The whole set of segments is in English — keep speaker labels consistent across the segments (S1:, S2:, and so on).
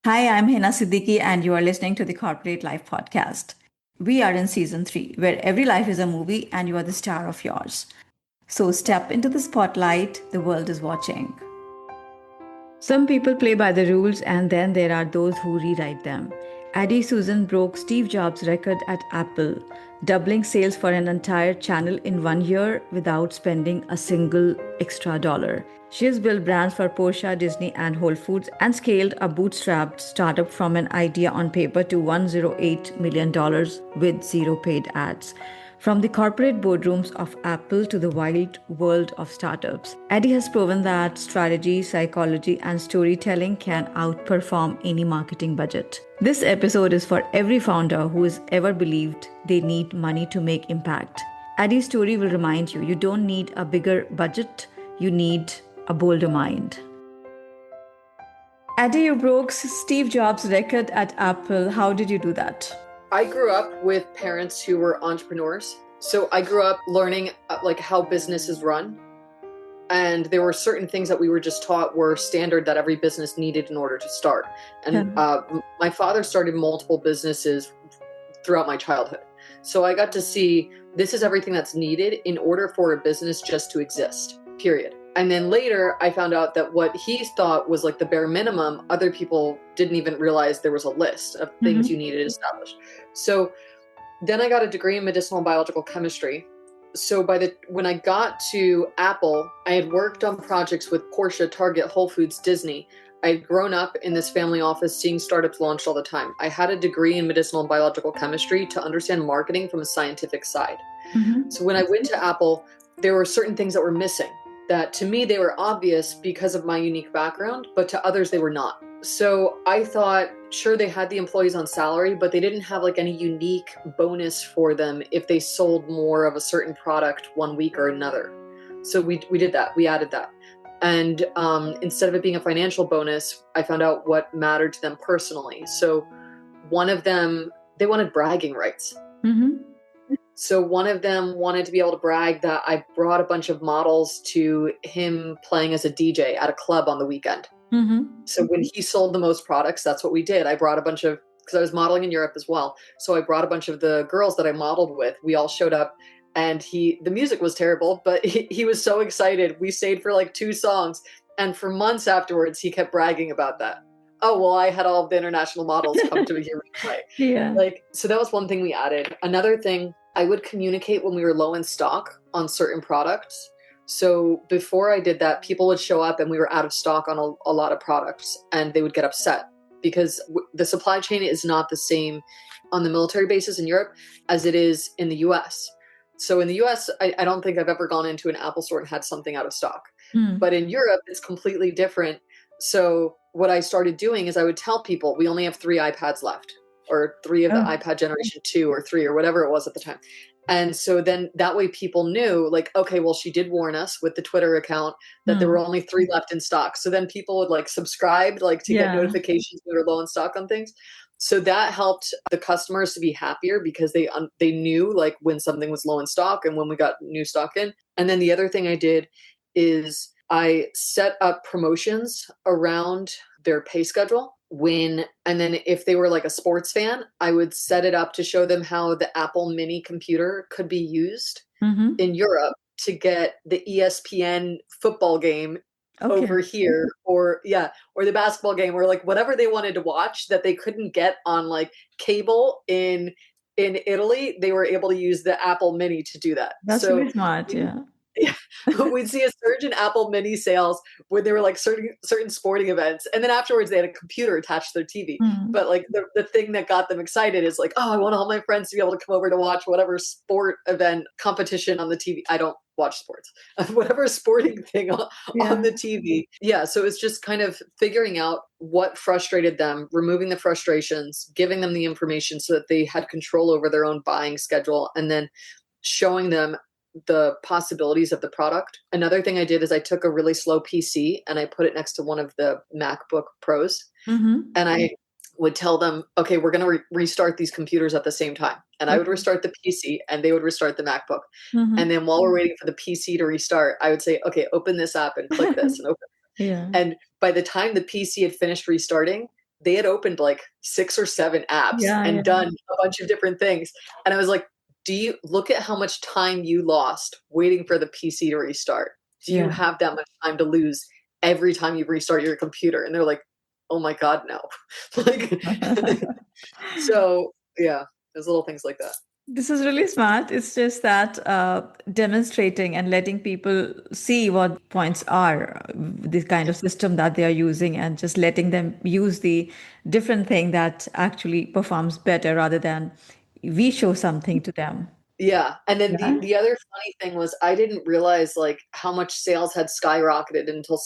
S1: Hi, I'm Hina Siddiqui, and you are listening to the Corporate Life Podcast. We are in season 3, where every life is a movie and you are the star of yours. So step into the spotlight, the world is watching. Some people play by the rules, and then there are those who rewrite them. Adi Soozin broke Steve Jobs' record at Apple, doubling sales for an entire channel in 1 year without spending a single extra dollar. She has built brands for Porsche, Disney, and Whole Foods and scaled a bootstrapped startup from an idea on paper to $108 million dollars with zero paid ads. From the corporate boardrooms of Apple to the wild world of startups, Eddie has proven that strategy, psychology, and storytelling can outperform any marketing budget. This episode is for every founder who has ever believed they need money to make impact. Eddie's story will remind you don't need a bigger budget, you need a bolder mind. Eddie, you broke Steve Jobs' record at Apple. How did you do that?
S2: I grew up with parents who were entrepreneurs. So I grew up learning like how businesses run. And there were certain things that we were just taught were standard that every business needed in order to start. And my father started multiple businesses throughout my childhood. So I got to see this is everything that's needed in order for a business just to exist, period. And then later I found out that what he thought was like the bare minimum, other people didn't even realize there was a list of things you needed established. So then I got a degree in medicinal and biological chemistry. So when I got to Apple, I had worked on projects with Porsche, Target, Whole Foods, Disney. I had grown up in this family office seeing startups launched all the time. I had a degree in medicinal and biological chemistry to understand marketing from a scientific side. So when I went to Apple, there were certain things that were missing that to me, they were obvious because of my unique background, but to others, they were not. So I thought, sure, they had the employees on salary, but they didn't have like any unique bonus for them if they sold more of a certain product one week or another. So we did that. We added that. And instead of it being a financial bonus, I found out what mattered to them personally. So one of them, they wanted bragging rights. So one of them wanted to be able to brag that I brought a bunch of models to him playing as a DJ at a club on the weekend. So when he sold the most products, that's what we did. I brought a bunch of, because I was modeling in Europe as well. So I brought a bunch of the girls that I modeled with. We all showed up and the music was terrible, but he was so excited. We stayed for like 2 songs. And for months afterwards, he kept bragging about that. Oh, well, I had all of the international models come to hear me play.
S1: Yeah.
S2: So that was one thing we added. Another thing, I would communicate when we were low in stock on certain products. So before I did that, people would show up and we were out of stock on a lot of products and they would get upset because the supply chain is not the same on the military bases in Europe as it is in the US. So in the US, I don't think I've ever gone into an Apple store and had something out of stock. But in Europe, it's completely different. So what I started doing is I would tell people we only have 3 iPads left or 3 of the iPad generation 2 or 3 or whatever it was at the time. And so then that way people knew like, okay, well, she did warn us with the Twitter account that there were only 3 left in stock. So then people would like subscribe, like to get notifications when we were low in stock on things. So that helped the customers to be happier because they knew like when something was low in stock and when we got new stock in. And then the other thing I did is I set up promotions around their pay schedule and then if they were like a sports fan, I would set it up to show them how the Apple mini computer could be used in Europe to get the ESPN football game over here or the basketball game or like whatever they wanted to watch that they couldn't get on like cable in Italy, they were able to use the Apple mini to do that.
S1: That's really smart. Yeah.
S2: We'd see a surge in Apple mini sales when there were like certain sporting events. And then afterwards they had a computer attached to their TV. But like the thing that got them excited is like, oh, I want all my friends to be able to come over to watch whatever sport event competition on the TV. I don't watch sports, whatever sporting thing on the TV. Yeah. So it's just kind of figuring out what frustrated them, removing the frustrations, giving them the information so that they had control over their own buying schedule, and then showing them the possibilities of the product. Another thing I did is I took a really slow PC and I put it next to one of the MacBook Pros. And I would tell them, okay, we're going to restart these computers at the same time. And I would restart the PC and they would restart the MacBook. And then while we're waiting for the PC to restart, I would say, okay, open this app and click this and open it. And by the time the PC had finished restarting, they had opened like 6 or 7 apps
S1: Yeah,
S2: and
S1: yeah.
S2: done a bunch of different things. And I was like, do you look at how much time you lost waiting for the PC to restart? Do you
S1: Yeah.
S2: have that much time to lose every time you restart your computer? And they're like, oh my God, no. Like, so yeah, there's little things like that.
S1: This is really smart. It's just that demonstrating and letting people see what points are, the kind of system that they are using, and just letting them use the different thing that actually performs better rather than we show something to them.
S2: Yeah, and then
S1: Yeah.
S2: the other funny thing was I didn't realize like how much sales had skyrocketed until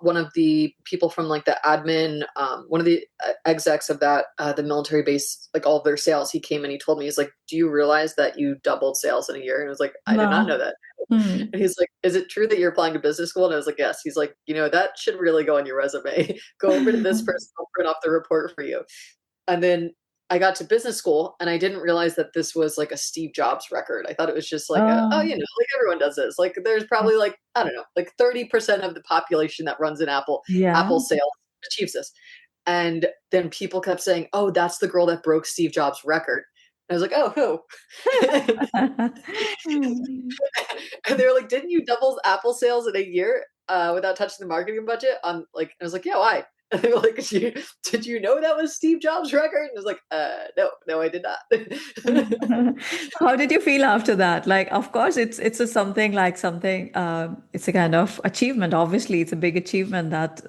S2: one of the people from like the admin, one of the execs of that the military base, like all of their sales, he came and he told me, he's like, "Do you realize that you doubled sales in a year?" And I was like, "I did not know
S1: Wow.
S2: that."
S1: Hmm.
S2: And he's like, "Is it true that you're applying to business school?" And I was like, "Yes." He's like, "That should really go on your resume. Go over to this person, I'll print off the report for you." And then I got to business school and I didn't realize that this was like a Steve Jobs record. I thought it was just like oh,
S1: Oh,
S2: like everyone does this. Like there's probably like, I don't know, like 30% of the population that runs in
S1: yeah.
S2: Apple sales achieves this. And then people kept saying, "Oh, that's the girl that broke Steve Jobs' record." And I was like, "Oh, who?" And they were like, "Didn't you double Apple sales in a year without touching the marketing budget?" On like, I was like, "Yeah, why?" And they were like, "Did you know that was Steve Jobs' record?" And I was like, no, no, I did not."
S1: How did you feel after that? Like, of course, it's a something like something. It's a kind of achievement. Obviously, it's a big achievement that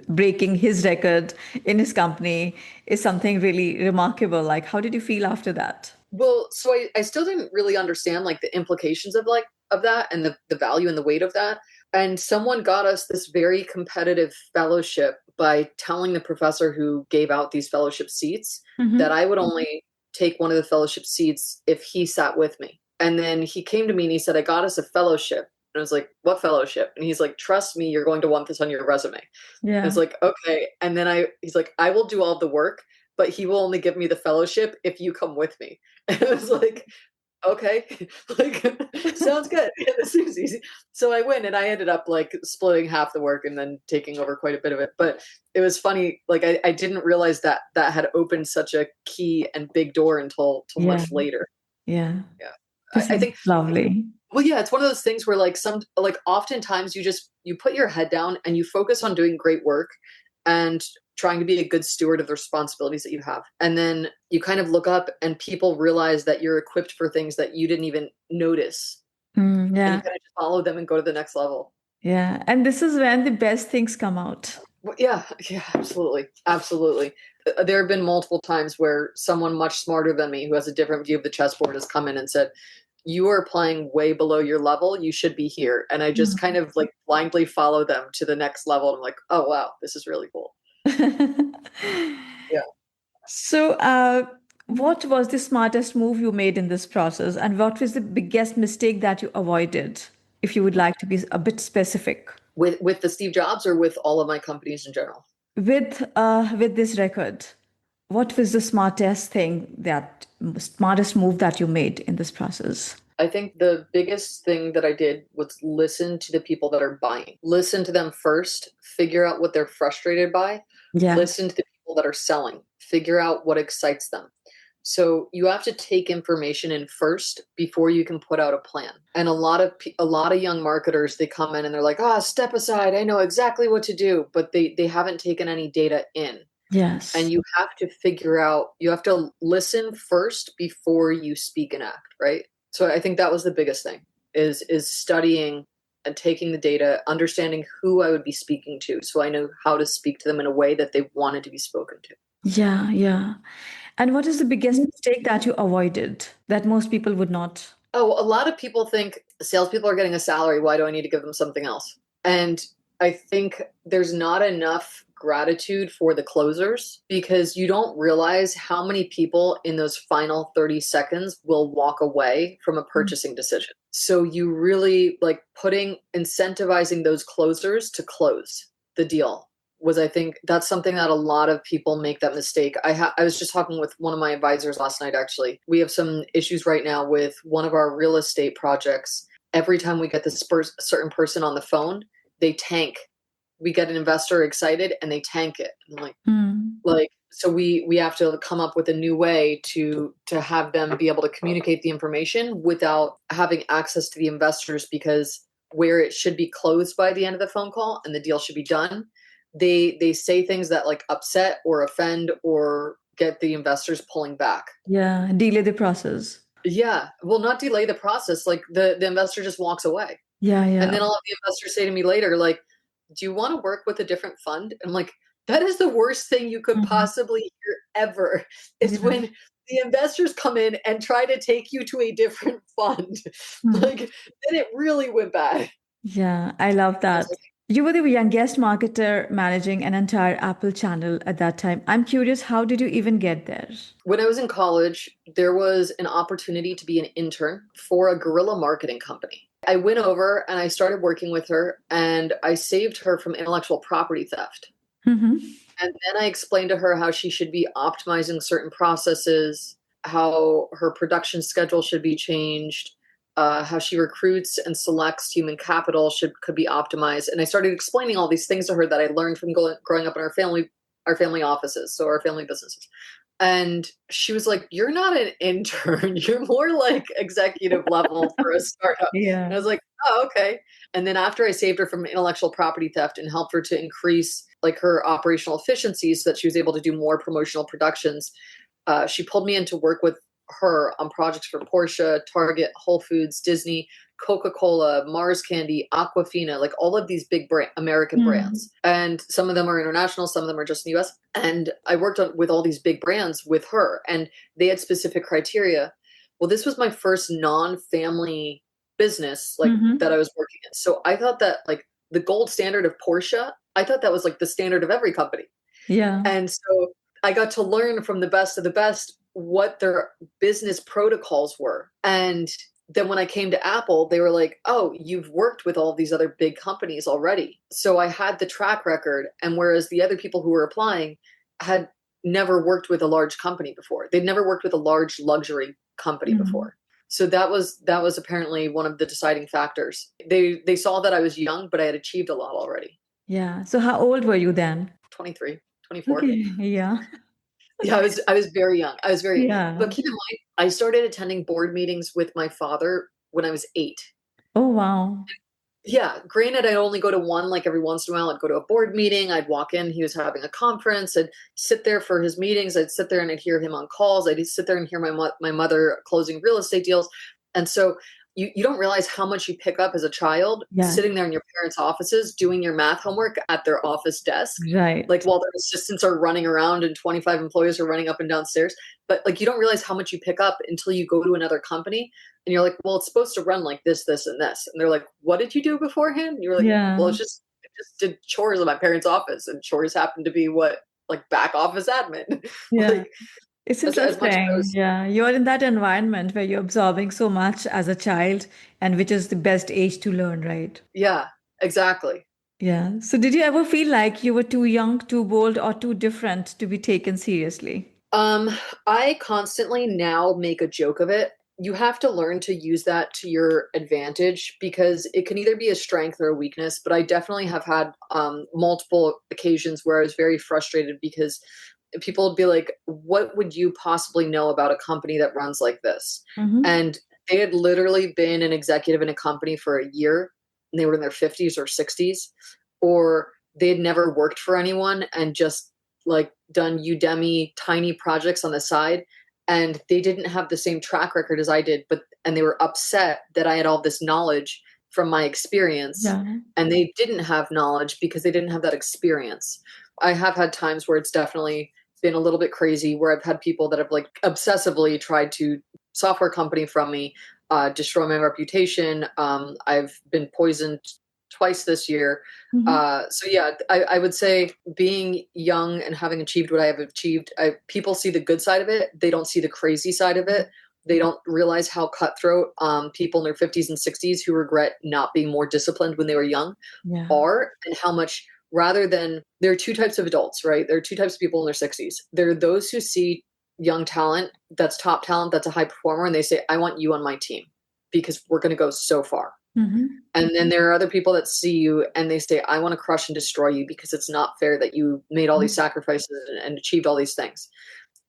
S1: breaking his record in his company is something really remarkable. Like, how did you feel after that?
S2: Well, so I still didn't really understand like the implications of like of that and the value and the weight of that. And someone got us this very competitive fellowship by telling the professor who gave out these fellowship seats that
S1: Hmm.
S2: I would only take one of the fellowship seats if he sat with me. And then he came to me and he said, "I got us a fellowship." And I was like, "What fellowship?" And he's like, "Trust me, you're going to want this on your resume." I was
S1: Yeah.
S2: like, "Okay." And then he's like, "I will do all the work, but he will only give me the fellowship if you come with me." And I was like, "Okay, like sounds good. Yeah, this seems easy." So I went and I ended up like splitting half the work and then taking over quite a bit of it. But it was funny, like I didn't realize that that had opened such a key and big door until till
S1: Yeah.
S2: much later.
S1: Yeah.
S2: Yeah.
S1: This
S2: I
S1: is
S2: think
S1: lovely.
S2: well, yeah, it's one of those things where like oftentimes you put your head down and you focus on doing great work and trying to be a good steward of the responsibilities that you have. And then you kind of look up and people realize that you're equipped for things that you didn't even notice.
S1: Mm,
S2: And you
S1: yeah.
S2: kind of just follow them and go to the next level.
S1: Yeah. And this is when the best things come out.
S2: Well, yeah, yeah, absolutely. Absolutely. There have been multiple times where someone much smarter than me who has a different view of the chessboard has come in and said, "You are playing way below your level. You should be here." And I just kind of like blindly follow them to the next level. And I'm like, "Oh, wow, this is really cool." Yeah.
S1: So, what was the smartest move you made in this process, and what was the biggest mistake that you avoided? If you would like to be a bit specific
S2: With the Steve Jobs or with all of my companies in general?
S1: with this record, what was the smartest thing that smartest move that you made in this process?
S2: I think the biggest thing that I did was listen to the people that are buying. Listen to them first, figure out what they're frustrated by,
S1: Yeah.
S2: listen to the people that are selling, figure out what excites them. So you have to take information in first before you can put out a plan. And a lot of young marketers, they come in and they're like, "Ah, step aside. I know exactly what to do," but they haven't taken any data in. And
S1: Yes.
S2: you have to listen first before you speak and act, right? So I think that was the biggest thing is studying and taking the data, understanding who I would be speaking to so I know how to speak to them in a way that they wanted to be spoken to.
S1: Yeah, yeah. And what is the biggest mistake that you avoided that most people would not?
S2: Oh, a lot of people think salespeople are getting a salary. Why do I need to give them something else? And I think there's not enough gratitude for the closers because you don't realize how many people in those final 30 seconds will walk away from a purchasing decision. So you really like incentivizing those closers to close the deal was I think that's something that a lot of people make that mistake. I was just talking with one of my advisors last night actually. We have some issues right now with one of our real estate projects. Every time we get this certain person on the phone, they tank we get an investor excited and they tank it. I'm
S1: Mm.
S2: like, so we have to come up with a new way to have them be able to communicate the information without having access to the investors, because where it should be closed by the end of the phone call and the deal should be done, they say things that like upset or offend or get the investors pulling back.
S1: Yeah, delay the process.
S2: Yeah, well, not delay the process. Like the investor just walks away.
S1: Yeah,
S2: And
S1: yeah.
S2: then I'll have the investor say to me later, like, do you want to work with a different fund? And I'm like, that is the worst thing you could
S1: Mhm.
S2: possibly hear ever, is
S1: Yeah.
S2: when the investors come in and try to take you to a different fund.
S1: Mm.
S2: Like, then it really went bad.
S1: Yeah, I love
S2: I was
S1: that.
S2: like,
S1: You were the youngest marketer managing an entire Apple channel at that time. I'm curious, how did you even get there?
S2: when I was in college, there was an opportunity to be an intern for a guerrilla marketing company. I went over and I started working with her, and I saved her from intellectual property theft.
S1: Hmm.
S2: And then I explained to her how she should be optimizing certain processes, how her production schedule should be changed, how she recruits and selects human capital could be optimized. And I started explaining all these things to her that I learned from growing up in our family offices, so our family businesses. And she was like, "You're not an intern. You're more like executive level for a startup." And I
S1: Yeah.
S2: was like, "Oh, okay." And then after I saved her from intellectual property theft and helped her to increase like her operational efficiencies so that she was able to do more promotional productions, she pulled me in to work with her on projects for Porsche, Target, Whole Foods, Disney, Coca-Cola, Mars Candy, Aquafina, like all of these big American
S1: Mm.
S2: brands. And some of them are international, some of them are just in the US. And I worked with all these big brands with her, and they had specific criteria. Well, this was my first non-family business like that
S1: Hmm.
S2: I was working in. So I thought that like the gold standard of Porsche, I thought that was like the standard of every company.
S1: Yeah.
S2: And so I got to learn from the best of the best what their business protocols were. And then when I came to Apple, they were like, "Oh, you've worked with all these other big companies already." So I had the track record. And whereas the other people who were applying had never worked with a large company before, they'd never worked with a large luxury company
S1: Mm.
S2: before. So that was apparently one of the deciding factors. They saw that I was young, but I had achieved a lot already.
S1: Yeah. So how old were you then?
S2: 23, 24.
S1: Okay. Yeah.
S2: Yeah, I was very young. I was very, but
S1: Yeah.
S2: keep in mind, I started attending board meetings with my father when I was 8.
S1: Oh, wow.
S2: Yeah, granted, I'd only go to one like every once in a while. I'd go to a board meeting. I'd walk in. He was having a conference. I'd sit there for his meetings. I'd sit there and I'd hear him on calls. I'd sit there and hear my mother closing real estate deals. And so you don't realize how much you pick up as a child
S1: Yeah.
S2: sitting there in your parents' offices doing your math homework at their office desk, like
S1: Right.
S2: while their assistants are running around and 25 employees are running up and down stairs. But like you don't realize how much you pick up until you go to another company and you're like, well, it's supposed to run like this, and this. And they're like, what did you do beforehand? And you're like, well,
S1: Yeah.
S2: I just did chores in my parents' office, and chores happen to be what like back office admin.
S1: Yeah.
S2: Like
S1: It's
S2: as much as I
S1: interesting.
S2: was,
S1: Yeah. You're in that environment where you're absorbing so much as a child, and which is the best age to learn, right?
S2: yeah, exactly.
S1: Yeah. So did you ever feel like you were too young, too bold, or too different to be taken seriously?
S2: Um, I constantly now make a joke of it. You have to learn to use that to your advantage because it can either be a strength or a weakness. But I definitely have had multiple occasions where I was very frustrated because people would be like, "What would you possibly know about a company that runs like this?"
S1: Mm-hmm.
S2: And they had literally been an executive in a company for a year and they were in their 50s or 60s, or they had never worked for anyone and just like done Udemy tiny projects on the side, and they didn't have the same track record as I did, but and they were upset that I had all this knowledge from my experience
S1: Yeah.
S2: and they didn't have knowledge because they didn't have that experience. I have had times where it's definitely been a little bit crazy where I've had people that have like obsessively tried to software company from me, destroy my reputation. I've been poisoned twice this year.
S1: Mm-hmm.
S2: So yeah, I would say being young and having achieved what I have achieved, people see the good side of it. They don't see the crazy side of it. They don't realize how cutthroat people in their 50s and 60s who regret not being more disciplined when they were young
S1: Yeah.
S2: are, and how much rather than there are two types of adults, right? There are two types of people in their 60s. There are those who see young talent, that's top talent, that's a high performer, and they say, I want you on my team because we're going to go so far.
S1: Mm-hmm.
S2: And then there are other people that see you and they say, I want to crush and destroy you because it's not fair that you made all these sacrifices and achieved all these things.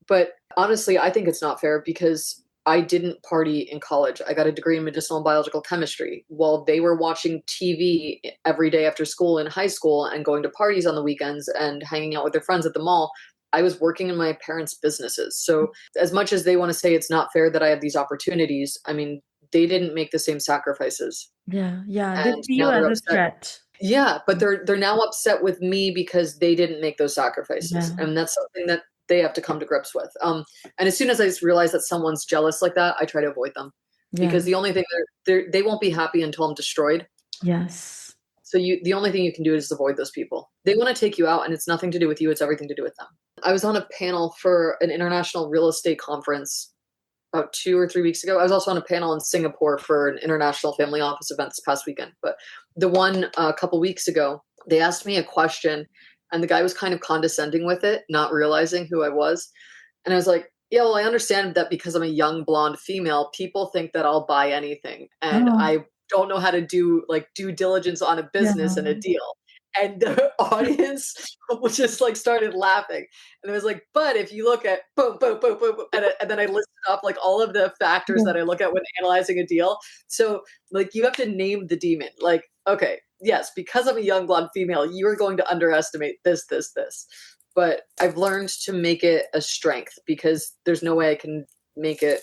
S2: But honestly, I think it's not fair because I didn't party in college. I got a degree in medicinal and biological chemistry. While they were watching TV every day after school in high school and going to parties on the weekends and hanging out with their friends at the mall, I was working in my parents' businesses. So, as much as they want to say it's not fair that I have these opportunities, I mean, they didn't make the same sacrifices.
S1: Yeah, yeah. They
S2: And
S1: see you
S2: now they're
S1: as a
S2: upset.
S1: threat.
S2: Yeah, but they're now upset with me because they didn't make those sacrifices,
S1: Yeah,
S2: and that's something that they have to come to grips with. And as soon as I realize that someone's jealous like that, I try to avoid them
S1: yeah,
S2: because the only thing they won't be happy until I'm destroyed.
S1: yes.
S2: So the only thing you can do is avoid those people. They want to take you out, and it's nothing to do with you; it's everything to do with them. I was on a panel for an international real estate conference about 2 or 3 weeks ago. I was also on a panel in Singapore for an international family office event this past weekend. But the one a couple weeks ago, they asked me a question, and the guy was kind of condescending with it, not realizing who I was. And I was like, yeah, well, I understand that because I'm a young blonde female, people think that I'll buy anything. And
S1: Oh,
S2: I don't know how to do like due diligence on a
S1: yeah,
S2: business and a deal. And the audience was just like started laughing. And it was like, but if you look at boom, boom, boom, boom, boom, and then I listed up like all of the factors
S1: yeah,
S2: that I look at when analyzing a deal. So like you have to name the demon. Like, okay, yes, because I'm a young blonde female, you are going to underestimate this, this, this. But I've learned to make it a strength because there's no way I can make it.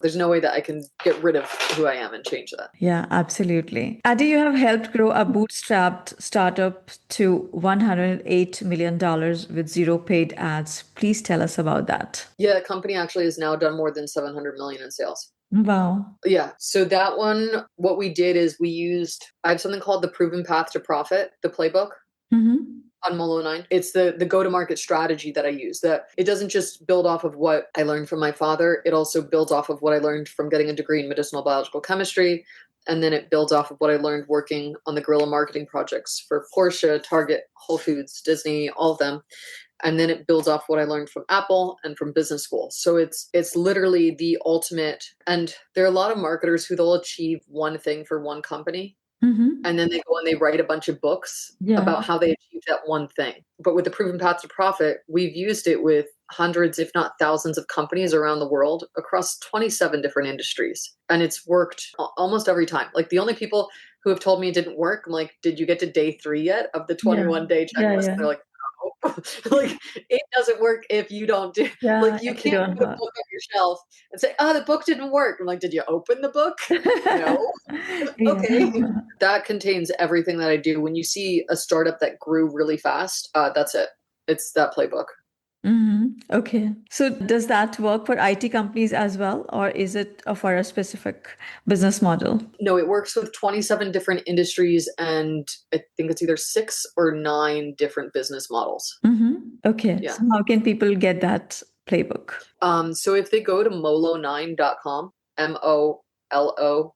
S2: There's no way that I can get rid of who I am and change that.
S1: yeah, absolutely. Adi, you have helped grow a bootstrapped startup to $108 million dollars with zero paid ads. Please tell us about that.
S2: Yeah, the company actually has now done more than 700 million in sales.
S1: Wow.
S2: Yeah. So that one, what we did is I have something called the proven path to profit, the playbook
S1: Mm-hmm.
S2: on Molo 9. It's the go-to-market strategy that I use. That it doesn't just build off of what I learned from my father. It also builds off of what I learned from getting a degree in medicinal biological chemistry. And then it builds off of what I learned working on the guerrilla marketing projects for Porsche, Target, Whole Foods, Disney, all of them. And then it builds off what I learned from Apple and from business school. So it's literally the ultimate. And there are a lot of marketers who they'll achieve one thing for one company,
S1: Mm-hmm.
S2: and then they go and they write a bunch of books
S1: Yeah.
S2: about how they achieved that one thing. But with the proven path to profit, we've used it with hundreds, if not thousands, of companies around the world across 27 different industries. And it's worked almost every time. Like the only people who have told me it didn't work, I'm like, did you get to day 3 yet of the
S1: Yeah.
S2: 21-day
S1: Yeah.
S2: checklist?
S1: Yeah.
S2: They're like, no. Like it doesn't work if you don't do
S1: Yeah.
S2: like you
S1: If you
S2: can't
S1: don't
S2: put a
S1: work.
S2: book on your shelf and say, oh, the book didn't work. I'm like, did you open the book? No.
S1: Yeah.
S2: Okay. That contains everything that I do. When you see a startup that grew really fast, that's it. It's that playbook.
S1: Hmm. Okay. So does that work for IT companies as well, or is it for a specific business model?
S2: No, it works with 27 different industries and I think it's either 6 or 9 different business models.
S1: Hmm. Okay.
S2: Yeah.
S1: So how can people get that playbook?
S2: So if they go to molo9.com, MOLO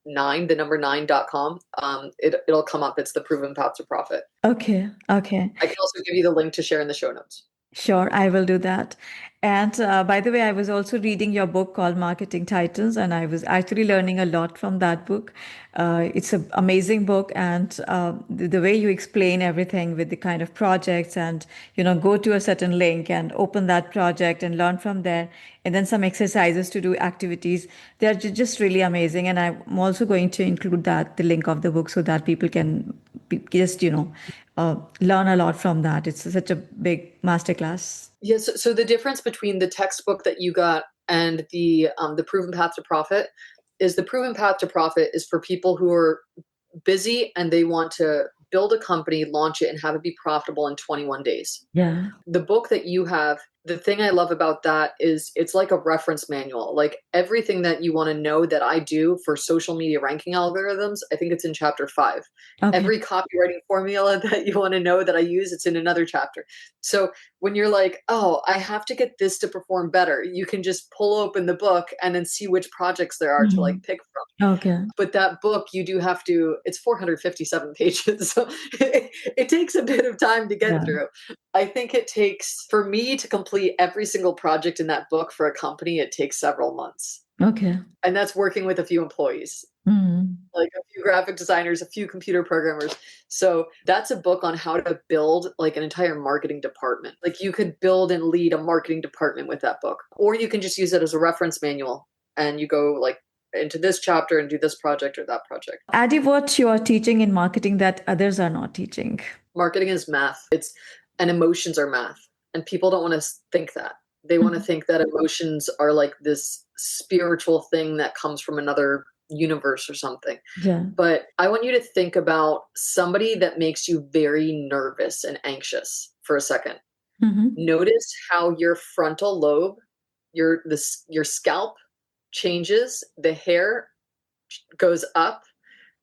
S2: 9, the number 9.com, it'll come up. It's the proven path to profit.
S1: Okay. Okay.
S2: I can also give you the link to share in the show notes.
S1: Sure, I will do that. And by the way, I was also reading your book called Marketing Titans, and I was actually learning a lot from that book. It's an amazing book, and the way you explain everything with the kind of projects, and go to a certain link and open that project and learn from there, and then some exercises to do activities. They're just really amazing, and I'm also going to include the link of the book, so that people can just learn a lot from that. It's such a big masterclass.
S2: Yes. So the difference between the textbook that you got and the proven path to profit is the proven path to profit is for people who are busy and they want to build a company, launch it, and have it be profitable in 21 days.
S1: Yeah.
S2: The book that you have, the thing I love about that is it's like a reference manual. Like everything that you want to know that I do for social media ranking algorithms, I think it's in chapter 5.
S1: Okay.
S2: Every copywriting formula that you want to know that I use, it's in another chapter. So when you're like, oh, I have to get this to perform better, you can just pull open the book and then see which projects there are to like
S1: Mhm.
S2: pick from.
S1: Okay.
S2: But that book, you do have to, it's 457 pages. So it takes a bit of time to get
S1: Yeah.
S2: through. I think it takes, for me to complete every single project in that book for a company, it takes several months.
S1: Okay.
S2: And that's working with a few employees.
S1: Mm.
S2: like a few graphic designers, a few computer programmers. So that's a book on how to build like an entire marketing department. Like you could build and lead a marketing department with that book, or you can just use it as a reference manual and you go like into this chapter and do this project or that project.
S1: Adi, what you are teaching in marketing that others are not teaching?
S2: Marketing is math. And emotions are math. And people don't want to think that. They want to think that emotions are like this spiritual thing that comes from another universe or something.
S1: Yeah.
S2: But I want you to think about somebody that makes you very nervous and anxious for a second.
S1: Mm-hmm.
S2: Notice how your frontal lobe, your scalp changes, the hair goes up,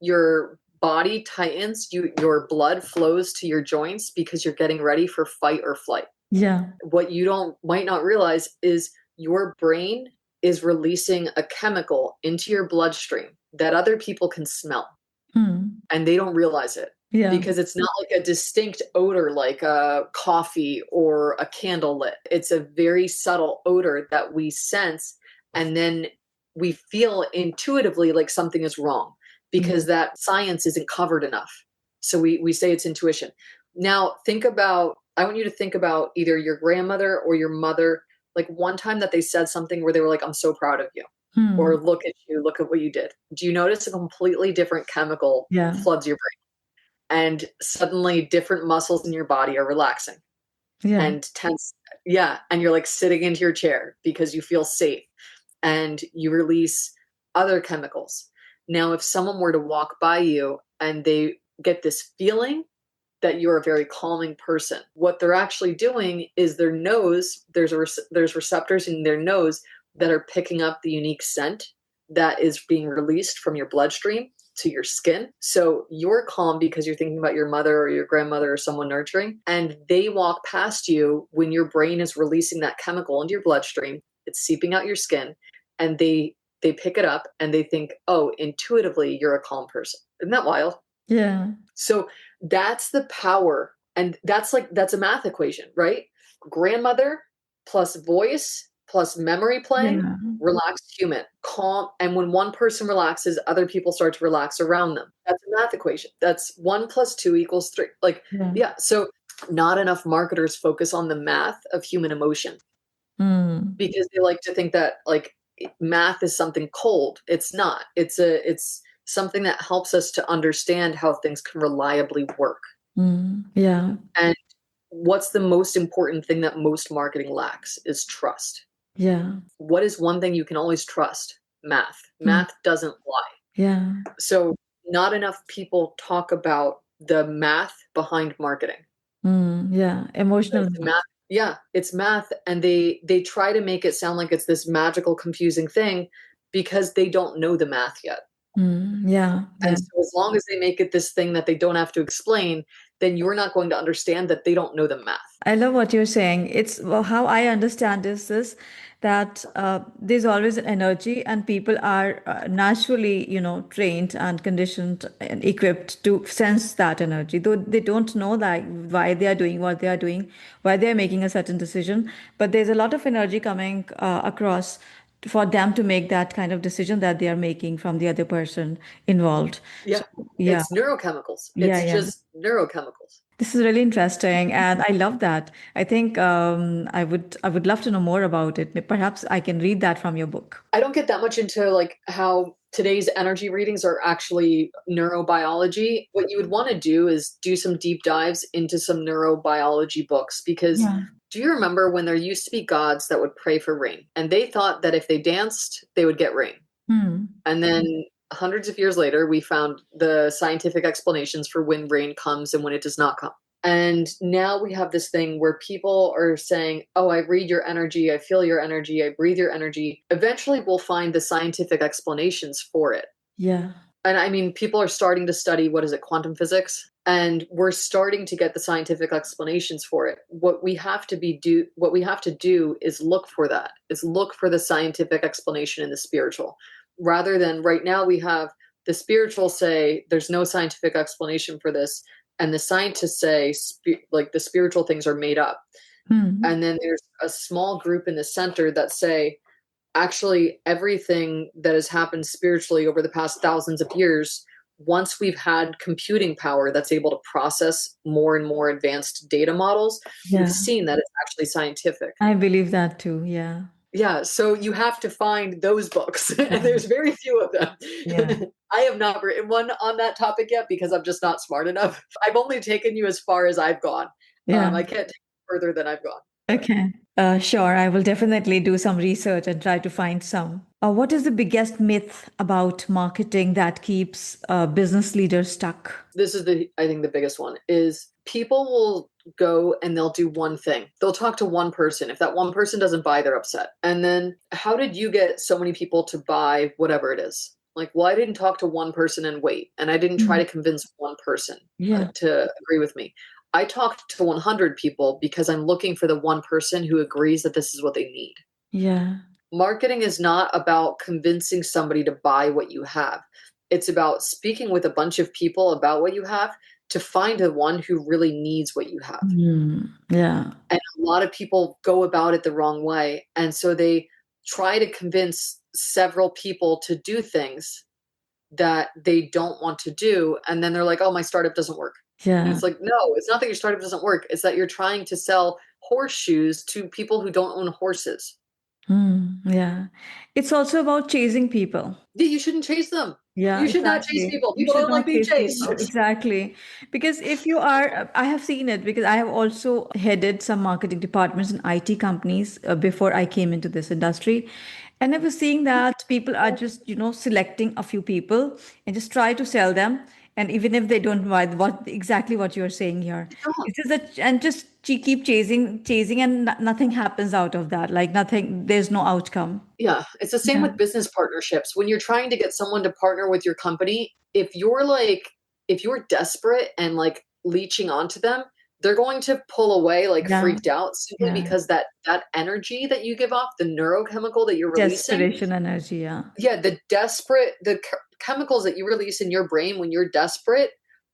S2: your body tightens, your blood flows to your joints because you're getting ready for fight or flight.
S1: Yeah.
S2: What you don't might not realize is your brain is releasing a chemical into your bloodstream that other people can smell,
S1: Mm.
S2: and they don't realize it
S1: Yeah.
S2: because it's not like a distinct odor like a coffee or a candle lit. It's a very subtle odor that we sense, and then we feel intuitively like something is wrong
S1: Yeah.
S2: because that science isn't covered enough. So we say it's intuition. Now I want you to think about either your grandmother or your mother, like one time that they said something where they were like, I'm so proud of you, or
S1: Mm.
S2: look at you, look at what you did. Do you notice a completely different chemical
S1: Yeah.
S2: floods your brain, and suddenly different muscles in your body are relaxing
S1: Yeah.
S2: and tense? Yeah. And you're like sitting into your chair because you feel safe, and you release other chemicals. Now, if someone were to walk by you and they get this feeling that you're a very calming person, what they're actually doing is their nose, there's receptors in their nose that are picking up the unique scent that is being released from your bloodstream to your skin. So you're calm because you're thinking about your mother or your grandmother or someone nurturing, and they walk past you when your brain is releasing that chemical into your bloodstream. It's seeping out your skin, and they pick it up and they think, oh, intuitively you're a calm person. Isn't that wild?
S1: Yeah.
S2: So that's the power. And that's a math equation, right? Grandmother plus voice plus memory playing,
S1: Yeah.
S2: relaxed human, calm. And when one person relaxes, other people start to relax around them. That's a math equation. That's 1 + 2 = 3. Like,
S1: Yeah.
S2: yeah. So not enough marketers focus on the math of human emotion
S1: Mm.
S2: because they like to think that like math is something cold. It's not. It's something that helps us to understand how things can reliably work.
S1: Mm. Yeah.
S2: And what's the most important thing that most marketing lacks is trust.
S1: Yeah.
S2: What is one thing you can always trust? Math.
S1: Mm.
S2: Math doesn't lie.
S1: Yeah.
S2: So not enough people talk about the math behind marketing.
S1: Mm. Yeah. Emotional.
S2: It's math. Yeah, it's math, and they try to make it sound like it's this magical, confusing thing because they don't know the math yet.
S1: Mm. Yeah.
S2: And
S1: Yeah.
S2: so as long as they make it this thing that they don't have to explain, then you're not going to understand that they don't know the math.
S1: I love what you're saying. It's well, how I understand is this that there's always an energy, and people are naturally, trained and conditioned and equipped to sense that energy, though they don't know like why they are doing what they are doing, why they are making a certain decision. But there's a lot of energy coming across for them to make that kind of decision that they are making from the other person involved.
S2: Yeah.
S1: So, yeah,
S2: It's neurochemicals.
S1: yeah,
S2: It's
S1: yeah.
S2: just neurochemicals.
S1: This is really interesting, and I love that. I think I would love to know more about it. Perhaps I can read that from your book.
S2: I don't get that much into like how today's energy readings are actually neurobiology. What you would want to do is do some deep dives into some neurobiology books because
S1: Yeah.
S2: do you remember when there used to be gods that would pray for rain and they thought that if they danced, they would get rain?
S1: Hmm.
S2: And then hundreds of years later, we found the scientific explanations for when rain comes and when it does not come. And now we have this thing where people are saying, oh, I read your energy, I feel your energy, I breathe your energy. Eventually, we'll find the scientific explanations for it.
S1: Yeah.
S2: And I mean, people are starting to study, what is it, quantum physics? And we're starting to get the scientific explanations for it. What we have to do is look for that, is look for the scientific explanation in the spiritual. Rather than right now we have the spiritual say there's no scientific explanation for this, and the scientists say like the spiritual things are made up.
S1: Hmm.
S2: And then there's a small group in the center that say actually everything that has happened spiritually over the past thousands of years, once we've had computing power that's able to process more and more advanced data models, we've
S1: Yeah.
S2: seen that it's actually scientific.
S1: I believe that too. Yeah.
S2: Yeah, so you have to find those books, and
S1: Yeah.
S2: there's very few of them.
S1: Yeah.
S2: I have not written one on that topic yet because I'm just not smart enough. I've only taken you as far as I've gone.
S1: Yeah.
S2: I can't take you further than I've gone. But
S1: Okay. Sure. I will definitely do some research and try to find some. What is the biggest myth about marketing that keeps business leaders stuck?
S2: this is I think the biggest one is people will go and they'll do one thing. They'll talk to one person. If that one person doesn't buy, they're upset. And then how did you get so many people to buy whatever it is? Like, well, I didn't talk to one person and wait. And I didn't try
S1: Mm.
S2: to convince one person
S1: Yeah.
S2: to agree with me. I talked to 100 people because I'm looking for the one person who agrees that this is what they need.
S1: Yeah.
S2: Marketing is not about convincing somebody to buy what you have. It's about speaking with a bunch of people about what you have to find the one who really needs what you have.
S1: Mm. Yeah.
S2: And a lot of people go about it the wrong way. And so they try to convince several people to do things that they don't want to do. And then they're like, oh, my startup doesn't work. And
S1: Yeah.
S2: it's like, no, it's not that your startup doesn't work. It's that you're trying to sell horseshoes to people who don't own horses.
S1: Mm. Yeah. It's also about chasing people.
S2: Yeah, you shouldn't chase them.
S1: Yeah,
S2: You should not chase
S1: exactly.
S2: people.
S1: You
S2: People
S1: should
S2: don't like
S1: not
S2: being
S1: chase
S2: chased.
S1: people. Exactly. Because if you are, I have seen it because I have also headed some marketing departments in IT companies before I came into this industry. And I was seeing that people are just, selecting a few people and just try to sell them. And even if they don't buy exactly what you're saying here, it's just that, and just keep chasing, and nothing happens out of that. Like nothing, there's no outcome.
S2: Yeah, it's the same
S1: Yeah.
S2: with business partnerships. When you're trying to get someone to partner with your company, if you're desperate and like leeching onto them, they're going to pull away like
S1: Yeah.
S2: freaked out simply
S1: Yeah.
S2: because that energy that you give off, the neurochemical that you're releasing,
S1: Desperation energy. Yeah.
S2: yeah, the chemicals that you release in your brain when you're desperate,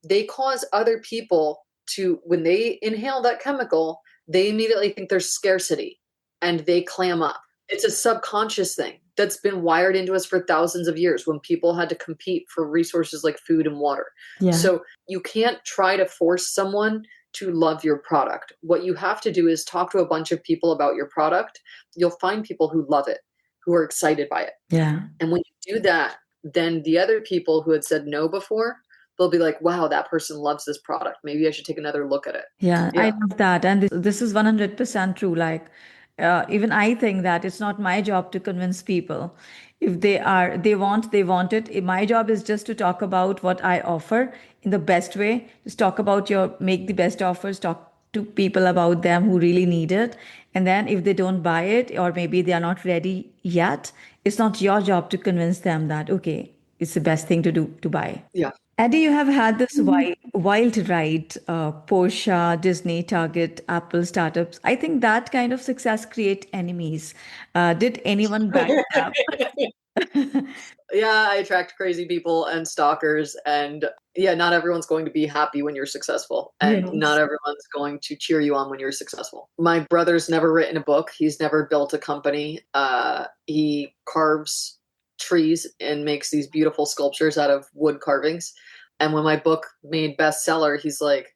S2: they cause other people to, when they inhale that chemical, they immediately think there's scarcity and they clam up. It's a subconscious thing that's been wired into us for thousands of years when people had to compete for resources like food and water.
S1: Yeah.
S2: So you can't try to force someone to love your product. What you have to do is talk to a bunch of people about your product. You'll find people who love it, who are excited by it.
S1: Yeah.
S2: And when you do that, then the other people who had said no before, they'll be like, wow, that person loves this product. Maybe I should take another look at it.
S1: Yeah, I
S2: Yeah.
S1: love that. And this is 100% true. Like, even I think that it's not my job to convince people. If they want it. My job is just to talk about what I offer in the best way. Just talk about make the best offers, talk to people about them who really need it. And then if they don't buy it, or maybe they are not ready yet, it's not your job to convince them that, okay, it's the best thing to do to buy.
S2: Yeah.
S1: Eddie, you have had this wild ride, Porsche, Disney, Target, Apple startups. I think that kind of success create enemies. Did anyone backstab?
S2: Yeah, I attract crazy people and stalkers. And yeah, not everyone's going to be happy when you're successful. And not
S1: Yes.
S2: everyone's going to cheer you on when you're successful. My brother's never written a book. He's never built a company. He carves trees and makes these beautiful sculptures out of wood carvings. And when my book made bestseller, he's like,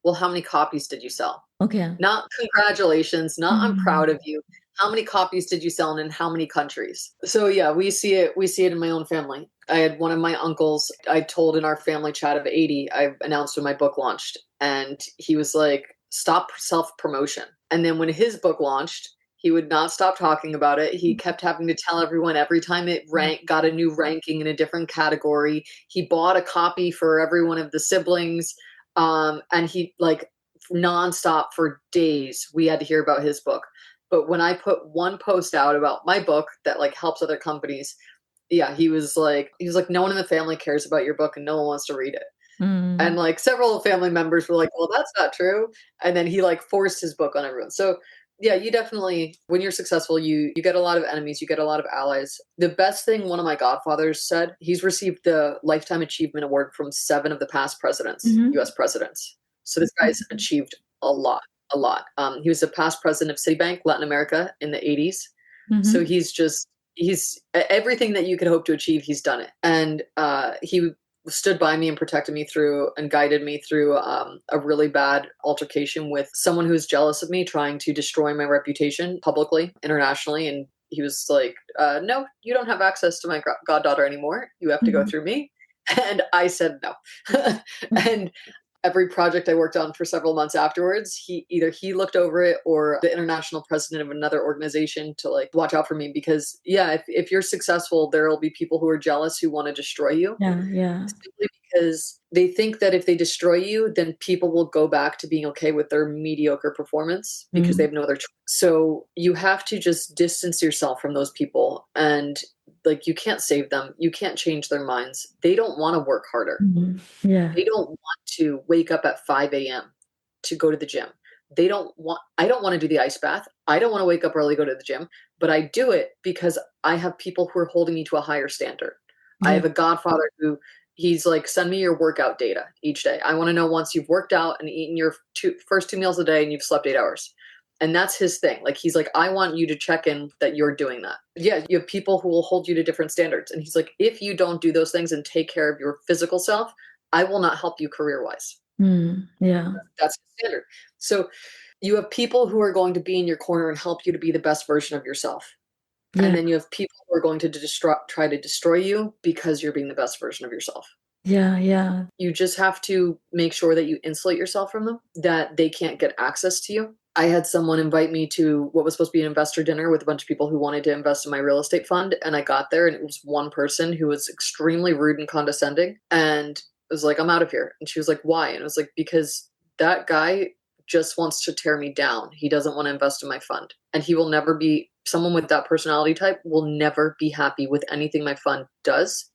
S2: well, how many copies did you sell?
S1: Okay.
S2: Not congratulations, not I'm
S1: Mm.
S2: proud of you. How many copies did you sell and in how many countries? So yeah, we see it in my own family. I had one of my uncles, I told in our family chat of 80, I announced when my book launched, and he was like, stop self-promotion. And then when his book launched, he would not stop talking about it. He kept having to tell everyone every time it got a new ranking in a different category. He bought a copy for every one of the siblings. And he like nonstop for days we had to hear about his book. But when I put one post out about my book that like helps other companies, yeah, he was like no one in the family cares about your book and no one wants to read it. And
S1: Mm.
S2: like several family members were like, well, that's not true. And then he like forced his book on everyone. So yeah, you definitely, when you're successful, you get a lot of enemies, you get a lot of allies. The best thing one of my godfathers said, he's received the Lifetime Achievement Award from 7 of the past presidents,
S1: Mhm.
S2: US presidents. So this guy's achieved a lot, a lot. He was a past president of Citibank, Latin America in the 80s. So
S1: Mhm.
S2: he's everything that you could hope to achieve, he's done it. And he stood by me and protected me through and guided me through a really bad altercation with someone who was jealous of me, trying to destroy my reputation publicly, internationally. And he was like, no, you don't have access to my goddaughter anymore. You have to go
S1: Mhm.
S2: through me. And I said no. And every project I worked on for several months afterwards, he looked over it, or the international president of another organization, to like watch out for me. Because yeah, if you're successful, there will be people who are jealous, who want to destroy you,
S1: Yeah, yeah.
S2: simply because they think that if they destroy you, then people will go back to being okay with their mediocre performance because they
S1: Mm,
S2: have no other choice. So you have to just distance yourself from those people, and like, you can't save them. You can't change their minds. They don't want to work harder.
S1: mhm. Yeah.
S2: They don't want to wake up at 5 a.m. to go to the gym. I don't want to do the ice bath. I don't want to wake up early, go to the gym, but I do it because I have people who are holding me to a higher standard. I
S1: Yeah.
S2: have a godfather who, he's like, send me your workout data each day. I want to know once you've worked out and eaten your first two meals a day and you've slept 8 hours. And that's his thing. Like, he's like, I want you to check in that you're doing that. Yeah, you have people who will hold you to different standards. And he's like, if you don't do those things and take care of your physical self, I will not help you career wise.
S1: Yeah.
S2: That's the standard. So you have people who are going to be in your corner and help you to be the best version of yourself. And
S1: Yeah.
S2: then you have people who are going to try to destroy you because you're being the best version of yourself.
S1: Yeah. Yeah.
S2: You just have to make sure that you insulate yourself from them, that they can't get access to you. I had someone invite me to what was supposed to be an investor dinner with a bunch of people who wanted to invest in my real estate fund. And I got there, and it was one person who was extremely rude and condescending. And I was like, I'm out of here. And she was like, why? And I was like, because that guy just wants to tear me down. He doesn't want to invest in my fund. And he will never be, someone with that personality type will never be happy with anything my fund does.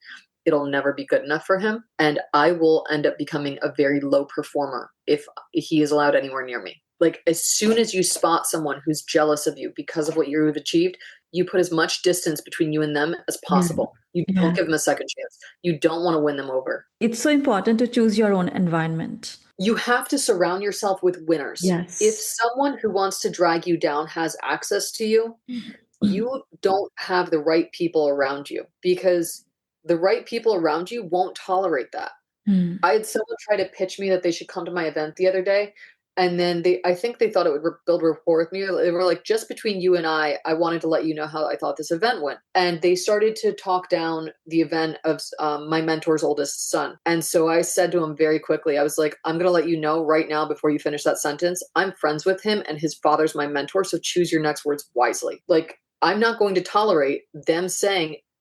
S2: It'll never be good enough for him. And I will end up becoming a very low performer if he is allowed anywhere near me. Like, as soon as you spot someone who's jealous of you because of what you've achieved, you put as much distance between you and them as
S1: Yeah.
S2: possible. You
S1: Yeah.
S2: don't give them a second chance. You don't want to win them over.
S1: It's so important to choose your own environment.
S2: You have to surround yourself with winners. If
S1: Yes.
S2: someone who wants to drag you down has access to you, you don't have the right people around you, because the right people around you won't tolerate that.
S1: Mm.
S2: I had someone try to pitch me that they should come to my event the other day. And then I think they thought it would build rapport with me. They were like, just between you and I wanted to let you know how I thought this event went. And they started to talk down the event of my mentor's oldest son. And so I said to him very quickly, I was like, I'm going to let you know right now, before you finish that sentence, I'm friends with him and his father's my mentor. So choose your next words wisely. Like, I'm not going to tolerate them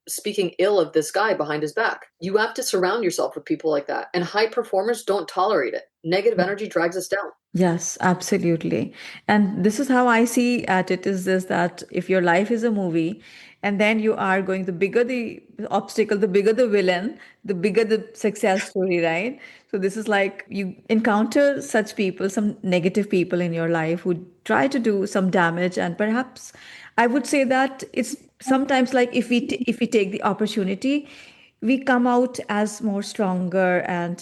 S2: speaking ill of this guy behind his back. You have to surround yourself with people like that. And high performers don't tolerate it. Negative energy drags us down.
S1: Yes, absolutely. And this is how I see at it, is this, that if your life is a movie, and then you are going, the bigger the obstacle, the bigger the villain, the bigger the success story, right? So this is like you encounter such people, some negative people in your life who try to do some damage. And perhaps I would say that it's sometimes like, if we take the opportunity, we come out as more stronger and,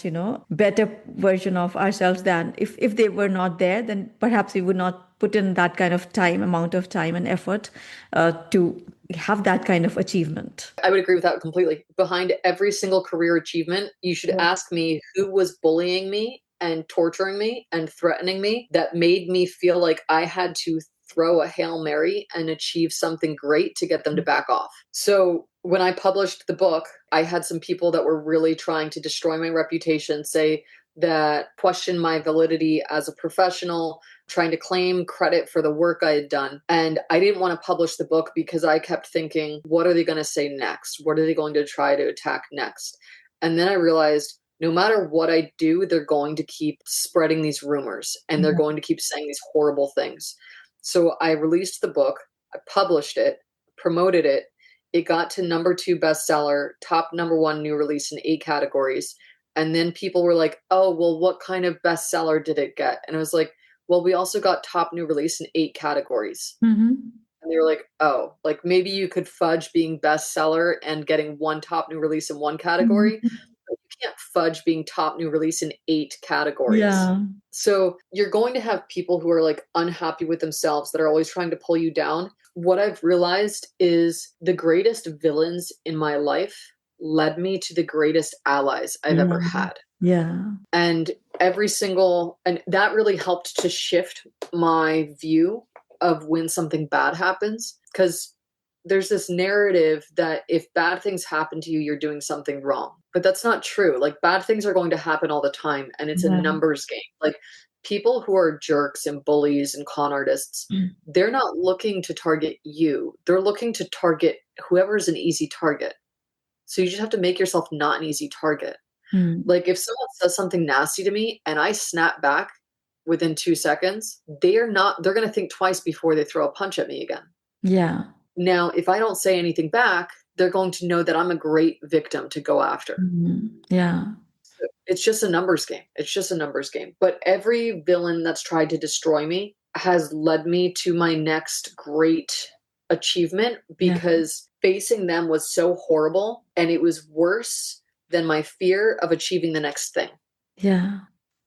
S1: better version of ourselves than if they were not there. Then perhaps we would not put in that kind of amount of time and effort to have that kind of achievement.
S2: I would agree with that completely. Behind every single career achievement, you should ask me who was bullying me and torturing me and threatening me, that made me feel like I had to throw a Hail Mary and achieve something great to get them to back off. So when I published the book, I had some people that were really trying to destroy my reputation, say that question my validity as a professional, trying to claim credit for the work I had done. And I didn't want to publish the book because I kept thinking, what are they going to say next? What are they going to try to attack next? And then I realized, no matter what I do, they're going to keep spreading these rumors and they're going to keep saying these horrible things. So I released the book, I published it, promoted it. It got to #2 bestseller, top #1 new release in 8 categories. And then people were like, oh, well, what kind of bestseller did it get? And I was like, well, we also got top new release in 8 categories.
S1: Mm-hmm.
S2: And they were like, oh, like maybe you could fudge being bestseller and getting one top new release in one category.
S1: Mm-hmm.
S2: But you can't fudge being top new release in 8 categories.
S1: Yeah.
S2: So you're going to have people who are like unhappy with themselves that are always trying to pull you down. What I've realized is the greatest villains in my life led me to the greatest allies I've ever
S1: Yeah.
S2: had.
S1: Yeah.
S2: And and that really helped to shift my view of when something bad happens. Because there's this narrative that if bad things happen to you, you're doing something wrong. But that's not true. Like, bad things are going to happen all the time, and it's a
S1: Yeah.
S2: numbers game. Like, people who are jerks and bullies and con artists, they're not looking to target you. They're looking to target whoever's an easy target. So you just have to make yourself not an easy target.
S1: Mm.
S2: Like, if someone says something nasty to me and I snap back within 2 seconds, they're going to think twice before they throw a punch at me again.
S1: Yeah.
S2: Now, if I don't say anything back, they're going to know that I'm a great victim to go after.
S1: Yeah.
S2: So it's just a numbers game. It's just a numbers game. But every villain that's tried to destroy me has led me to my next great achievement,
S1: Yeah.
S2: because facing them was so horrible, and it was worse than my fear of achieving the next thing.
S1: Yeah.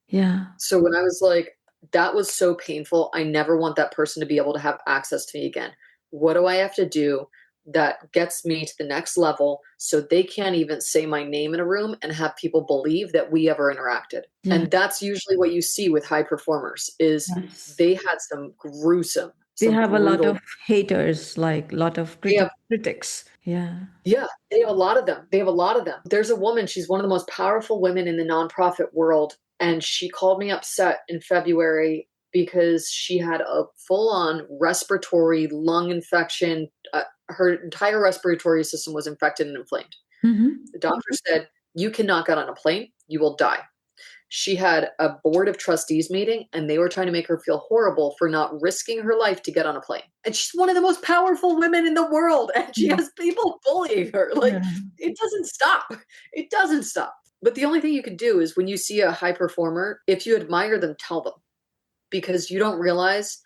S1: Yeah.
S2: So when I was like, that was so painful, I never want that person to be able to have access to me again. What do I have to do that gets me to the next level so they can't even say my name in a room and have people believe that we ever interacted?
S1: Yeah.
S2: And that's usually what you see with high performers is
S1: Yes.
S2: they had some
S1: They
S2: some
S1: have a lot
S2: brutal.
S1: of haters, like a lot of
S2: They have,
S1: critics. Yeah.
S2: yeah, they have a lot of them. They have a lot of them. There's a woman, she's one of the most powerful women in the nonprofit world. And she called me upset in February because she had a full on respiratory lung infection. Her entire respiratory system was infected and inflamed.
S1: Mm-hmm.
S2: The doctor said, "You cannot get on a plane. You will die." She had a board of trustees meeting, and they were trying to make her feel horrible for not risking her life to get on a plane. And she's one of the most powerful women in the world, and she has people bullying her. Like,
S1: Yeah.
S2: it doesn't stop. It doesn't stop. But the only thing you can do is, when you see a high performer, if you admire them, tell them, because you don't realize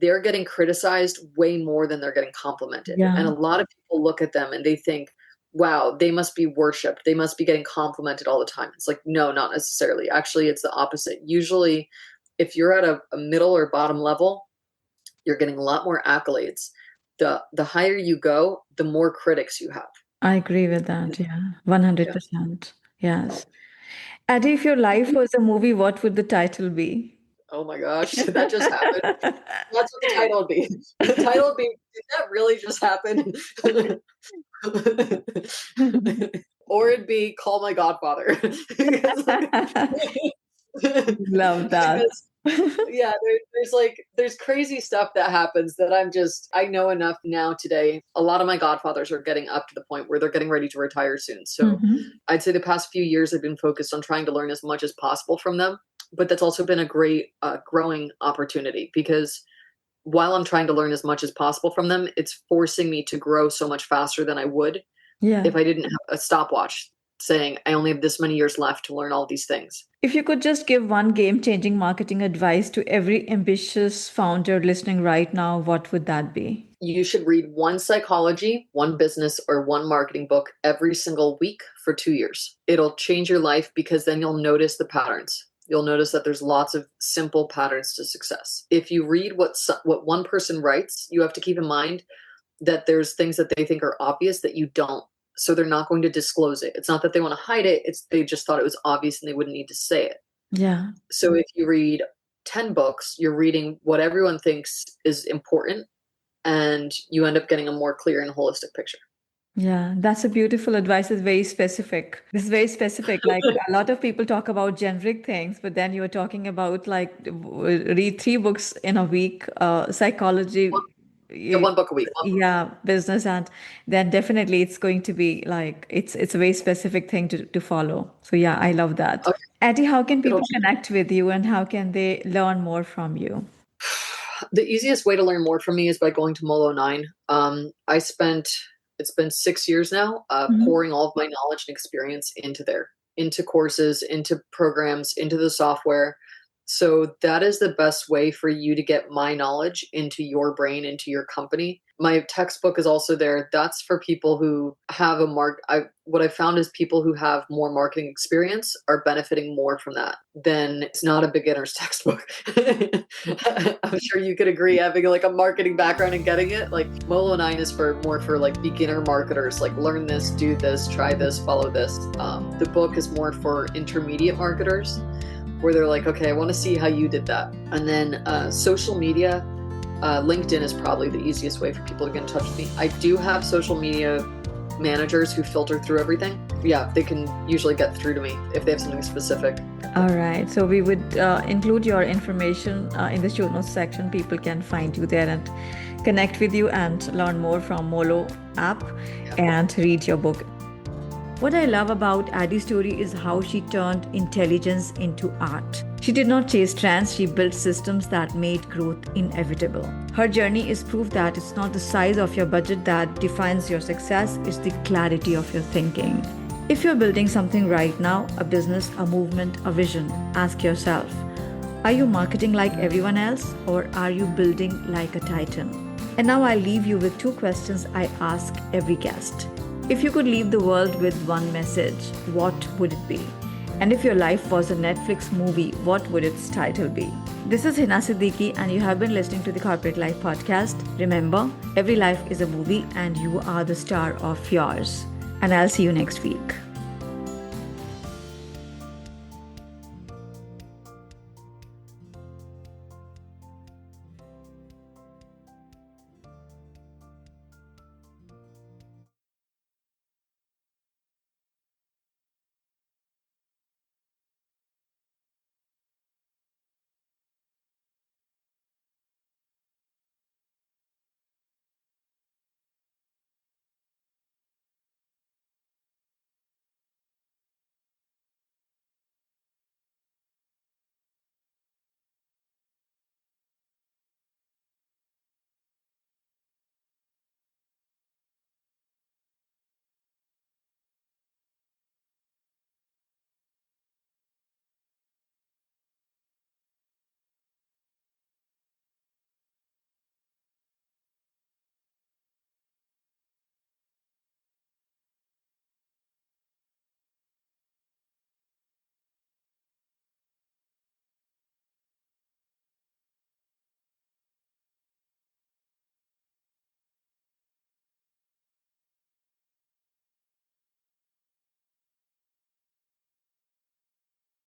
S2: they're getting criticized way more than they're getting complimented. And
S1: Yeah.
S2: a lot of people look at them and they think, wow, they must be worshiped. They must be getting complimented all the time. It's like, no, not necessarily. Actually, it's the opposite. Usually, if you're at a middle or bottom level, you're getting a lot more accolades. The higher you go, the more critics you have.
S1: I agree with that. Yeah.
S2: Yeah.
S1: 100%. Yes. Adi, if your life was a movie, what would the title be?
S2: Oh my gosh, did that just happen? That's what the title would be. The title would be, did that really just happen? Or it'd be Call My Godfather. Because,
S1: Love that.
S2: because yeah, there's crazy stuff that happens that I know enough now today. A lot of my godfathers are getting up to the point where they're getting ready to retire soon. So
S1: Mhm.
S2: I'd say the past few years I've been focused on trying to learn as much as possible from them. But that's also been a great growing opportunity, because while I'm trying to learn as much as possible from them, it's forcing me to grow so much faster than I would
S1: Yeah.
S2: if I didn't have a stopwatch saying I only have this many years left to learn all these things.
S1: If you could just give one game-changing marketing advice to every ambitious founder listening right now, what would that be?
S2: You should read one psychology, one business, or one marketing book every single week for 2 years. It'll change your life, because then you'll notice the patterns. You'll notice that there's lots of simple patterns to success. If you read what one person writes, you have to keep in mind that there's things that they think are obvious that you don't. So they're not going to disclose it. It's not that they want to hide it. It's they just thought it was obvious and they wouldn't need to say it.
S1: Yeah.
S2: So if you read 10 books, you're reading what everyone thinks is important, and you end up getting a more clear and holistic picture.
S1: Yeah, that's a beautiful advice. It's very specific. This is very specific. Like a lot of people talk about generic things, but then you're talking about like read 3 books in a week, psychology,
S2: Yeah,
S1: y-
S2: one book a week. One book.
S1: yeah, business, and then definitely it's going to be like it's a very specific thing to follow. So yeah, I love that.
S2: Okay.
S1: Addie, how can
S2: It'll
S1: people connect with you and how can they learn more from you?
S2: The easiest way to learn more from me is by going to Molo 9. It's been 6 years now,
S1: Mhm.
S2: pouring all of my knowledge and experience into courses, into programs, into the software. So that is the best way for you to get my knowledge into your brain, into your company. My textbook is also there. That's for people who have what I found is people who have more marketing experience are benefiting more from that than it's not a beginner's textbook. I'm sure you could agree, having like a marketing background and getting it. Like Molo 9 is more for like beginner marketers, like learn this, do this, try this, follow this. The book is more for intermediate marketers, where they're like, okay, I want to see how you did that. And then social media, LinkedIn is probably the easiest way for people to get in touch with me. I do have social media managers who filter through everything. Yeah, they can usually get through to me if they have something specific.
S1: All right. So we would include your information in the show notes section. People can find you there and connect with you and learn more from Molo app and read your book. What I love about Adi's story is how she turned intelligence into art. She did not chase trends, she built systems that made growth inevitable. Her journey is proof that it's not the size of your budget that defines your success, it's the clarity of your thinking. If you're building something right now, a business, a movement, a vision, ask yourself, are you marketing like everyone else or are you building like a titan? And now I leave you with 2 questions I ask every guest. If you could leave the world with one message, what would it be? And if your life was a Netflix movie, what would its title be? This is Hina Siddiqui and you have been listening to the Corporate Life Podcast. Remember, every life is a movie and you are the star of yours. And I'll see you next week.